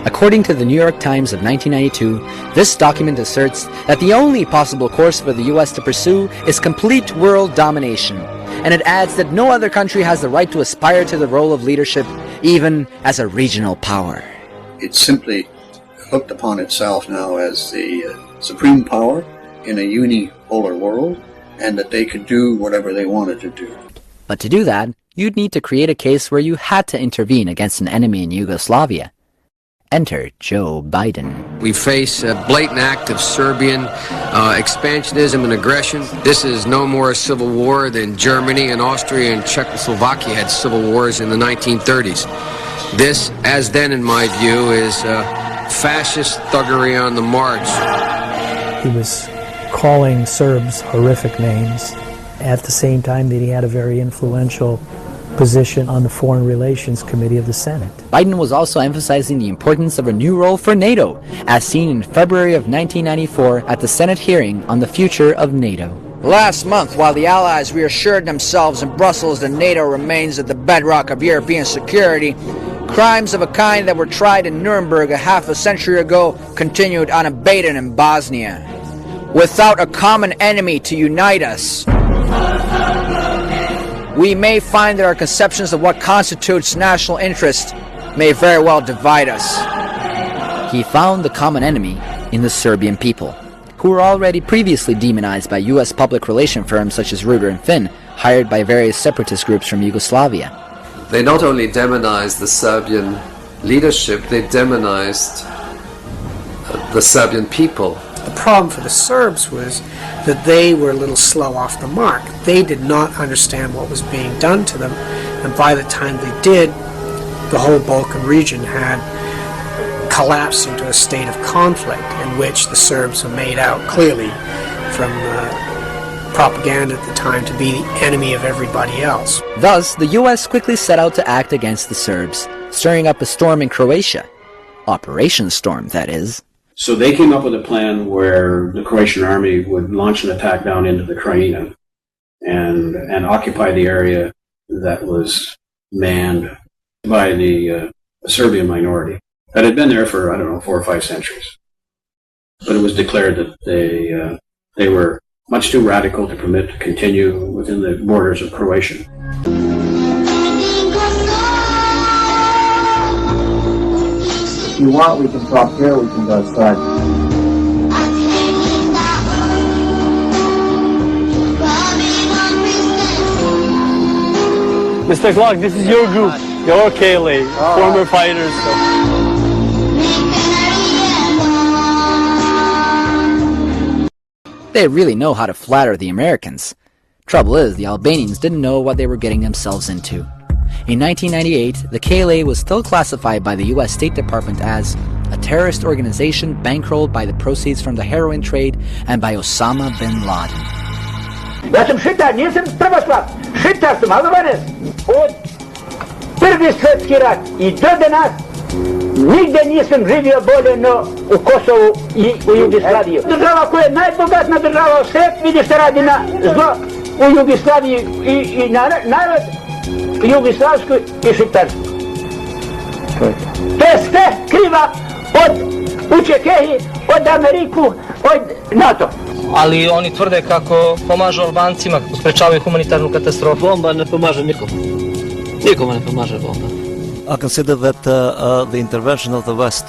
According to the New York Times of 1992, this document asserts that the only possible course for the U.S. to pursue is complete world domination, and it adds that no other country has the right to aspire to the role of leadership, even as a regional power. It's simply looked upon itself now as the supreme power in a unipolar world, and that they could do whatever they wanted to do. But to do that, you'd need to create a case where you had to intervene against an enemy in Yugoslavia. Enter Joe Biden. We face a blatant act of Serbian expansionism and aggression. This is no more a civil war than Germany and Austria and Czechoslovakia had civil wars in the 1930s. This, as then in my view, is fascist thuggery on the march. He was calling Serbs horrific names at the same time that he had a very influential position on the Foreign Relations Committee of the Senate. Biden was also emphasizing the importance of a new role for NATO, as seen in February of 1994 at the Senate hearing on the future of NATO. Last month, while the Allies reassured themselves in Brussels that NATO remains at the bedrock of European security, crimes of a kind that were tried in Nuremberg a half a century ago continued unabated in Bosnia. Without a common enemy to unite us, we may find that our conceptions of what constitutes national interest may very well divide us. He found the common enemy in the Serbian people, who were already previously demonized by U.S. public relation firms such as Reuter and Finn, hired by various separatist groups from Yugoslavia. They not only demonized the Serbian leadership, they demonized the Serbian people. The problem for the Serbs was that they were a little slow off the mark. They did not understand what was being done to them, and by the time they did, the whole Balkan region had collapsed into a state of conflict in which the Serbs were made out clearly from propaganda at the time to be the enemy of everybody else. Thus, the U.S. quickly set out to act against the Serbs, stirring up a storm in Croatia. Operation Storm, that is. So they came up with a plan where the Croatian army would launch an attack down into the Krajina and occupy the area that was manned by the Serbian minority that had been there for, 4 or 5 centuries. But it was declared that they were much too radical to permit to continue within the borders of Croatia. If you want, we can talk here, we can go outside. Mr. Clark, this is your group, your KLA, former fighters. They really know how to flatter the Americans. Trouble is, the Albanians didn't know what they were getting themselves into. In 1998, the KLA was still classified by the U.S. State Department as a terrorist organization bankrolled by the proceeds from the heroin trade and by Osama bin Laden. Ja sam Šitar, nisam pravoslav. Šitar sam, ali vanes, od Prvi svjetski rat i do danas nigde nisam živio bolje no u Kosovu i u Jugoslaviji. Država koja je najbogatna država u svijetu, vidi što radi na zlo u Jugoslaviji i narod jugoslavskoj i šiptarskoj. To je sve kriva od UČK-i, od Ameriku, od NATO. Ali oni tvrde kako pomažu Albancima, sprečavaju humanitarnu katastrofu. Bomba ne pomaže nikom. Nikome ne pomaže bomba. I consider that the intervention of the West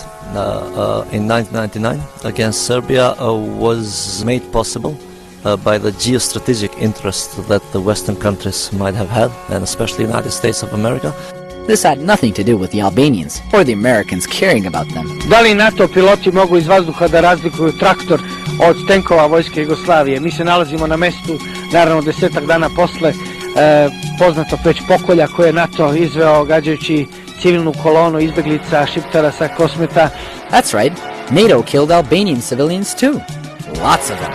in 1999 against Serbia was made possible by the geostrategic interest that the Western countries might have had, and especially the United States of America. This had nothing to do with the Albanians or the Americans caring about them. Da li NATO piloti mogu iz vazduha da razlikuju traktor od tenkova vojske Jugoslavije? Mi se nalazimo na mestu, naravno 10 dana posle poznatog već pokolja koje je NATO izveo gađajući civilnu kolonu izbeglica Šiptara sa Kosmeta. That's right, NATO killed Albanian civilians too. Lots of them.